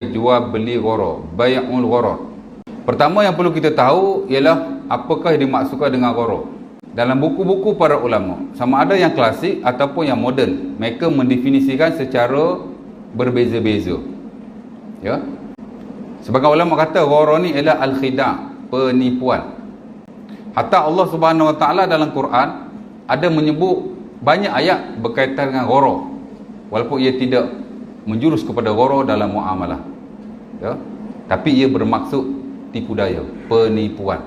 jual beli gharar, bai'ul gharar. Pertama yang perlu kita tahu ialah apakah yang dimaksudkan dengan gharar. Dalam buku-buku para ulama, sama ada yang klasik ataupun yang moden, mereka mendefinisikan secara berbeza-beza. Ya. Sebagai ulama kata gharar ni ialah al-khida', penipuan. Hatta Allah Subhanahu Wa Taala dalam Quran ada menyebut banyak ayat berkaitan dengan gharar, walaupun ia tidak menjurus kepada gharar dalam muamalah. Ya. Tapi ia bermaksud tipu daya, penipuan.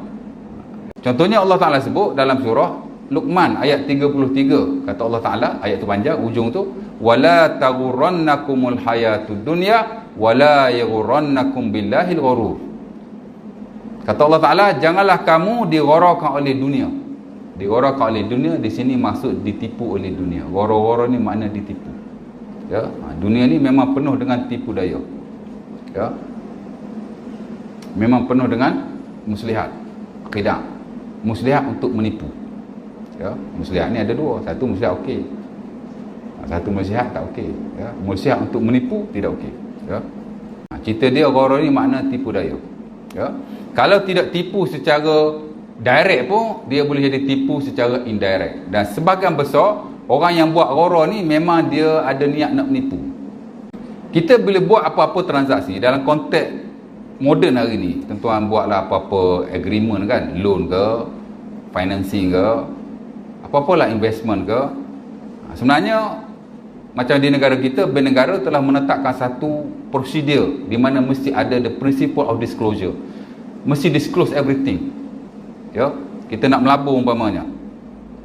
Contohnya Allah Ta'ala sebut dalam surah Luqman ayat 33. Kata Allah Ta'ala, ayat tu panjang, ujung tu, wala taghurrannakumul hayatud dunya wala yaghurrannakum billahil ghurur. Kata Allah Ta'ala, janganlah kamu dighararkan oleh dunia. Dighararkan oleh dunia di sini maksud ditipu oleh dunia. Gharar-gharar ni makna ditipu. Ya, dunia ni memang penuh dengan tipu daya. Ya. Memang penuh dengan muslihat, khida'. Muslihat untuk menipu. Ya, muslihat ni ada dua. Satu muslihat okey. Satu muslihat tak okey. Ya, muslihat untuk menipu tidak okey. Ya. Cerita dia gharar ni makna tipu daya. Ya. Kalau tidak tipu secara direct pun, dia boleh jadi tipu secara indirect. Dan sebahagian besar orang yang buat gharar ni memang dia ada niat nak menipu. Kita bila buat apa-apa transaksi dalam konteks moden hari ni, tuan-tuan buatlah apa-apa agreement kan, loan ke, financing ke, apa-apalah investment ke. Sebenarnya macam di negara kita, bank negara telah menetapkan satu prosedur di mana mesti ada the principle of disclosure. Mesti disclose everything. Ya, kita nak melabur umpamanya,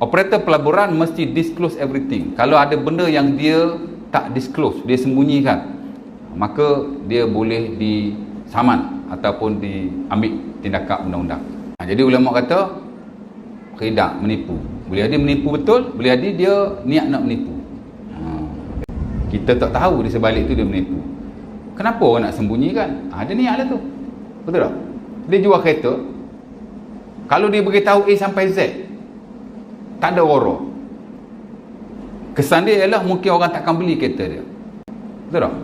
operator pelaburan mesti disclose everything. Kalau ada benda yang dia tak disclose, dia sembunyikan, maka dia boleh disaman ataupun diambil tindakan undang-undang. Jadi ulama kata khida', menipu. Boleh ada menipu betul, boleh ada dia niat nak menipu. Kita tak tahu di sebalik tu dia menipu. Kenapa orang nak sembunyikan? Ada niat lah tu. Betul tak? Dia jual kereta, kalau dia beritahu A sampai Z, tak ada gharar. Kesan dia ialah mungkin orang takkan beli kereta dia. Betul tak?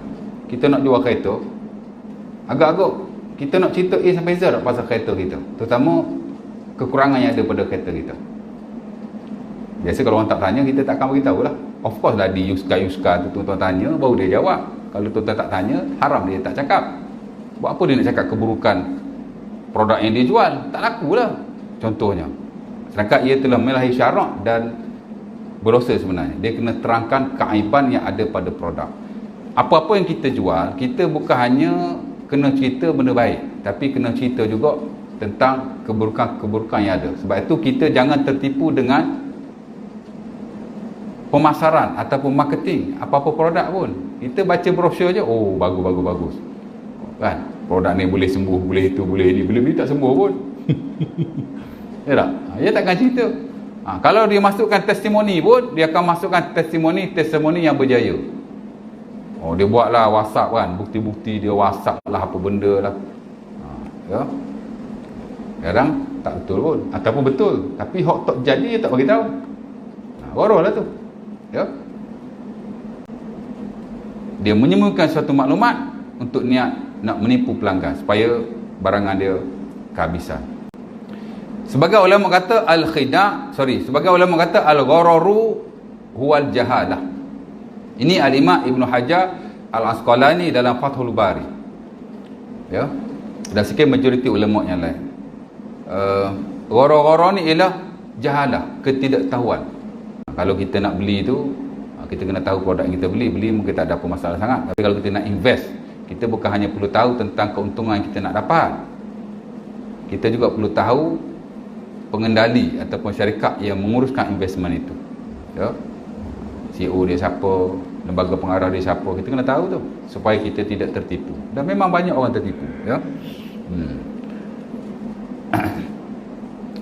Kita nak jual kereta, agak-agak kita nak cerita A sampai Z tak pasal kereta kita, terutama kekurangan yang ada pada kereta kita. Biasa kalau orang tak tanya, kita takkan beritahu lah. Of course lah, di Yuska tu tuan-tuan tanya baru dia jawab. Kalau tuan-tuan tak tanya, haram dia tak cakap. Buat apa dia nak cakap keburukan produk yang dia jual? Tak laku lah contohnya. Sedangkan ia telah menyalahi syarak dan berdosa sebenarnya. Dia kena terangkan keaiban yang ada pada produk. Apa-apa yang kita jual, kita bukan hanya kena cerita benda baik, tapi kena cerita juga tentang keburukan-keburukan yang ada. Sebab itu kita jangan tertipu dengan pemasaran ataupun marketing apa-apa produk pun. Kita baca brosur je, oh bagus kan, produk ni boleh sembuh, boleh itu, boleh ini, boleh tak sembuh pun. Ya tak? Dia takkan cerita. Kalau dia masukkan testimoni pun, dia akan masukkan testimoni yang berjaya. Oh, dia buatlah WhatsApp kan, bukti-bukti dia WhatsApp lah apa benda lah. Ya. Kadang tak betul pun, ataupun betul tapi hak tak jadi dia tak bagi tahu. Gharar lah tu. Ya. Dia menyembunyikan suatu maklumat untuk niat nak menipu pelanggan supaya barangan dia kehabisan. Sebagai ulama kata sebagai ulama kata al-ghararu huwal jahalah. Ini al-Imam Ibn Hajar Al-Asqalani dalam Fathul Bari. Ya. Dan sekian majoriti ulama yang lain. Gharar-gharar ni ialah jahalah, ketidaktahuan. Kalau kita nak beli tu, kita kena tahu produk yang kita beli mungkin tak ada apa masalah sangat. Tapi kalau kita nak invest, kita bukan hanya perlu tahu tentang keuntungan yang kita nak dapat, kita juga perlu tahu pengendali ataupun syarikat yang menguruskan investment itu. Ya. CEO dia siapa, lembaga pengarah dia siapa, kita kena tahu tu supaya kita tidak tertipu. Dan memang banyak orang tertipu. Ya.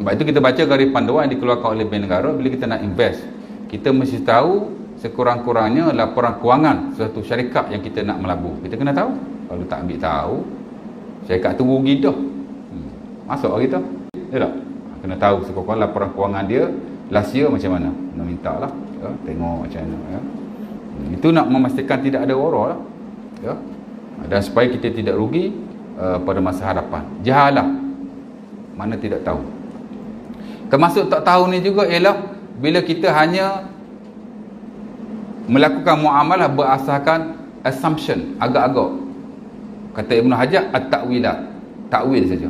Sebab itu kita baca garis panduan yang dikeluarkan oleh bank negara bila kita nak invest. Kita mesti tahu sekurang-kurangnya laporan kewangan suatu syarikat yang kita nak melabur. Kita kena tahu. Kalau tak ambil tahu, syarikat tu rugi dah. Masuk lah kita. Ya tak? Kena tahu sekurang-kurangnya laporan kewangan dia last year macam mana. Nak minta lah. Ya, tengok macam mana. Ya. Itu nak memastikan tidak ada gharar lah. Ya. dan supaya kita tidak rugi pada masa hadapan. Jahalah, mana tidak tahu. Termasuk tak tahu ni juga ialah bila kita hanya melakukan muamalah berasaskan assumption, agak-agak. Kata Ibn Hajar, at-ta'wilat, takwil saja.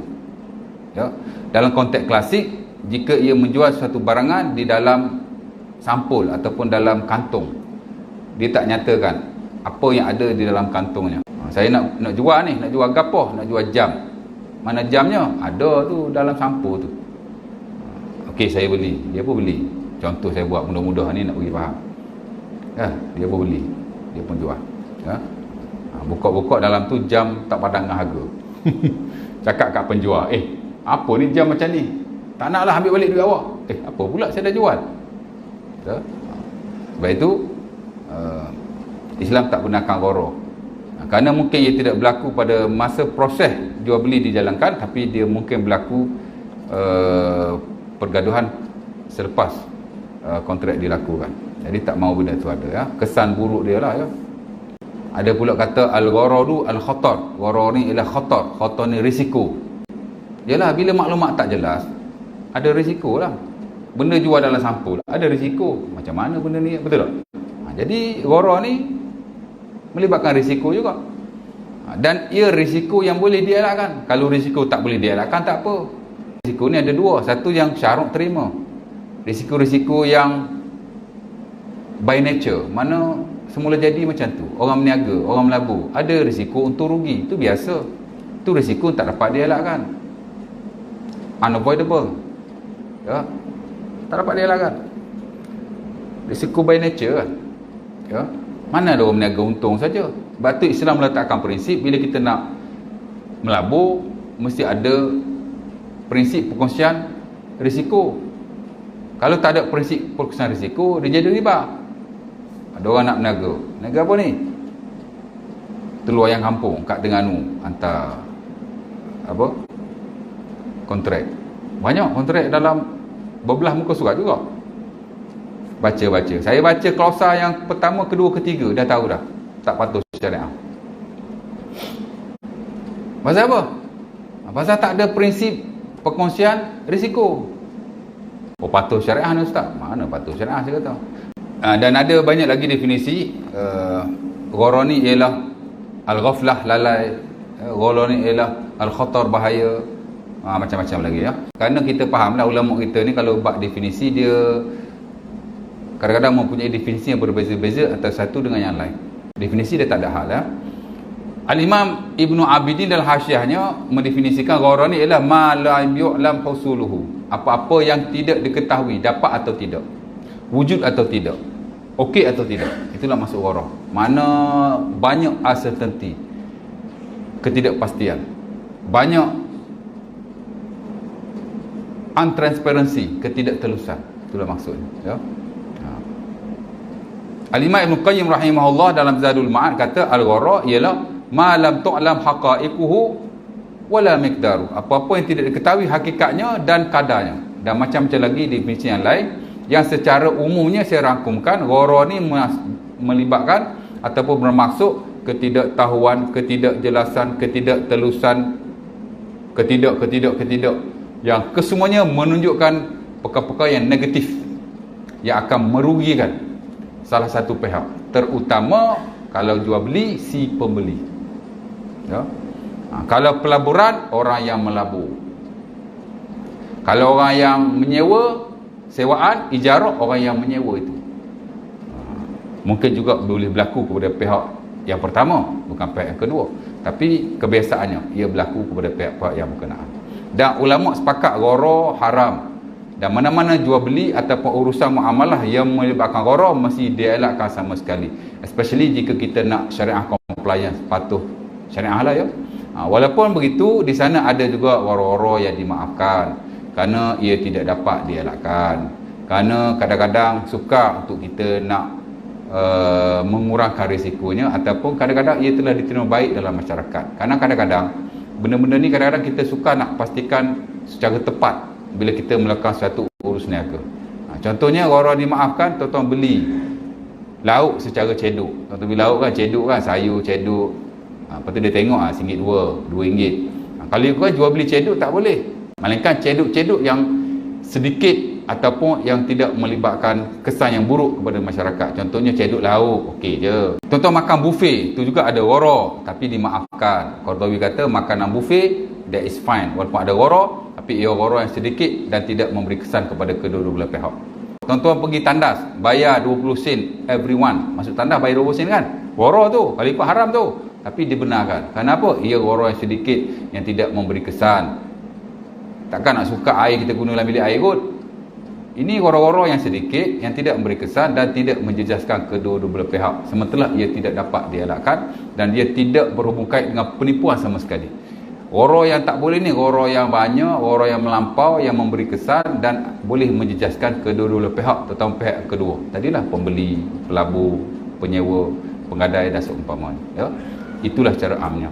Ya, dalam konteks klasik, jika ia menjual satu barangan di dalam sampul ataupun dalam kantung, dia tak nyatakan apa yang ada di dalam kantungnya. Saya nak jual ni, nak jual gapoh, nak jual jam. Mana jamnya? Ada tu dalam sampul tu. Okey, saya beli. Dia pun beli. Contoh saya buat mudah-mudah ni nak bagi faham. Ya, dia pun beli. Dia pun jual. Ya. Buka-buka dalam tu jam tak padang dengan harga. Cakap kat penjual, apa ni jam macam ni? Tak naklah ambil balik duit awak. Apa pula saya dah jual? Ya. Sebab itu Islam tak benarkan ghara. Kerana mungkin ia tidak berlaku pada masa proses jual beli dijalankan, tapi dia mungkin berlaku pergaduhan selepas kontrak dilakukan. Jadi tak mahu benda tu ada, ya. Kesan buruk dia lah, ya. Ada pula kata al-gharadu al-khatar. Gharar ni ialah khatar. Khatar ni risiko. Yalah, bila maklumat tak jelas, ada risiko lah. Benda jual dalam sampul, ada risiko. Macam mana benda ni, betul tak? Jadi gharar ni melibatkan risiko juga. Dan ia risiko yang boleh dielakkan. Kalau risiko tak boleh dielakkan, tak apa. Risiko ni ada dua. Satu yang syarak terima. Risiko-risiko yang by nature, mana semula jadi macam tu. Orang meniaga, orang melabur, ada risiko untuk rugi. Itu biasa. Itu risiko tak dapat dielakkan. Unavoidable. Ya. Tak dapat dielakkan. Risiko by nature kan. Ya. Mana ada orang meniaga untung saja. Sebab tu Islam meletakkan prinsip bila kita nak melabur, mesti ada prinsip perkongsian risiko. Kalau tak ada prinsip perkongsian risiko, dia jadi riba. Ada orang nak berniaga. Niaga apa ni? Telur ayam kampung kat Terengganu, hantar apa? Kontrak. Banyak kontrak dalam berbelah muka surat juga. Baca-baca. Saya baca klausa yang pertama, kedua, ketiga, dah tahu dah. Tak patuh syariah. Pasal apa? Pasal tak ada prinsip perkongsian risiko. Oh, patuh syariah ni ustaz? Mana patuh syariah saya kata. Dan ada banyak lagi definisi. Gharar ni ialah al-ghaflah, lalai. Gharar ni ialah al-khatar, bahaya. Macam-macam lagi, ya. Kerana kita fahamlah ulama kita ni kalau bab definisi, dia kadang-kadang mempunyai definisi yang berbeza-beza antara satu dengan yang lain. Definisi dia tak ada hal, ya. Al-Imam Ibnu Abidin dalam hasyiahnya mendefinisikan gharar ni ialah ma la yu'lam husuluhu. Apa-apa yang tidak diketahui, dapat atau tidak, wujud atau tidak, okey atau tidak, itulah masuk gharar. Mana banyak uncertainty, ketidakpastian, banyak untransparency, ketidaktelusan, itulah maksudnya, ya. Al-Imam Ibn Qayyim rahimahullah dalam Zadul Ma'ad kata al-gharar ialah ma lam tu'lam haqa'iquhu wala miqdaru. Apa-apa yang tidak diketahui hakikatnya dan kadarnya. Dan macam-macam lagi definisi yang lain yang secara umumnya saya rangkumkan, gharar ni melibatkan ataupun bermaksud ketidaktahuan, ketidakjelasan, ketidaktelusan, ketidak yang kesemuanya menunjukkan perkara-perkara yang negatif yang akan merugikan salah satu pihak, terutama kalau jual beli si pembeli, ya. Kalau pelaburan, orang yang melabur. Kalau orang yang menyewa, sewaan, ijarah, orang yang menyewa itu. Mungkin juga boleh berlaku kepada pihak yang pertama, bukan pihak yang kedua, tapi kebiasaannya ia berlaku kepada pihak-pihak yang berkenaan. Dan ulama sepakat gharar haram. Dan mana-mana jual beli ataupun urusan muamalah yang melibatkan gharar mesti dielakkan sama sekali. Especially jika kita nak syariah compliance, patuh syariah lah, ya. Walaupun begitu, di sana ada juga gharar yang dimaafkan kerana ia tidak dapat dielakkan. Kerana kadang-kadang sukar untuk kita nak mengurangkan risikonya, ataupun kadang-kadang ia telah diterima baik dalam masyarakat. Kerana kadang-kadang benda-benda ni kadang-kadang kita suka nak pastikan secara tepat bila kita melakukan suatu urus niaga. Contohnya gharar dimaafkan, tuan-tuan beli lauk secara cedok. Tuan-tuan beli lauk kan, cedok kan, sayur cedok, Lepas tu dia tengok RM1 2, RM2. Kalau kau jual beli cedok tak boleh. Melainkan cedok-cedok yang sedikit ataupun yang tidak melibatkan kesan yang buruk kepada masyarakat. Contohnya cedok lauk, okey je. Contoh makan buffet, tu juga ada wara tapi dimaafkan. Qardawi kata makanan buffet that is fine. Walaupun ada wara, tapi ia wara yang sedikit dan tidak memberi kesan kepada kedua-dua belah pihak. Tuan-tuan pergi tandas, bayar 20 sen everyone. Masuk tandas bayar 20 sen kan? Wara tu, kalau ikut haram tu. Tapi dibenarkan. Kenapa? Ia wara yang sedikit yang tidak memberi kesan. Takkan nak suka air kita guna dalam bilik air kot. Ini wara-wara yang sedikit yang tidak memberi kesan dan tidak menjejaskan kedua-dua belah pihak. Sementara ia tidak dapat dielakkan dan dia tidak berhubung kait dengan penipuan sama sekali. Wara yang tak boleh ni, wara yang banyak, wara yang melampau, yang memberi kesan dan boleh menjejaskan kedua-dua belah pihak, terutama pihak kedua. Tadilah pembeli, pelabur, penyewa, penggadai dan seumpamanya. Ya? Itulah cara amnya.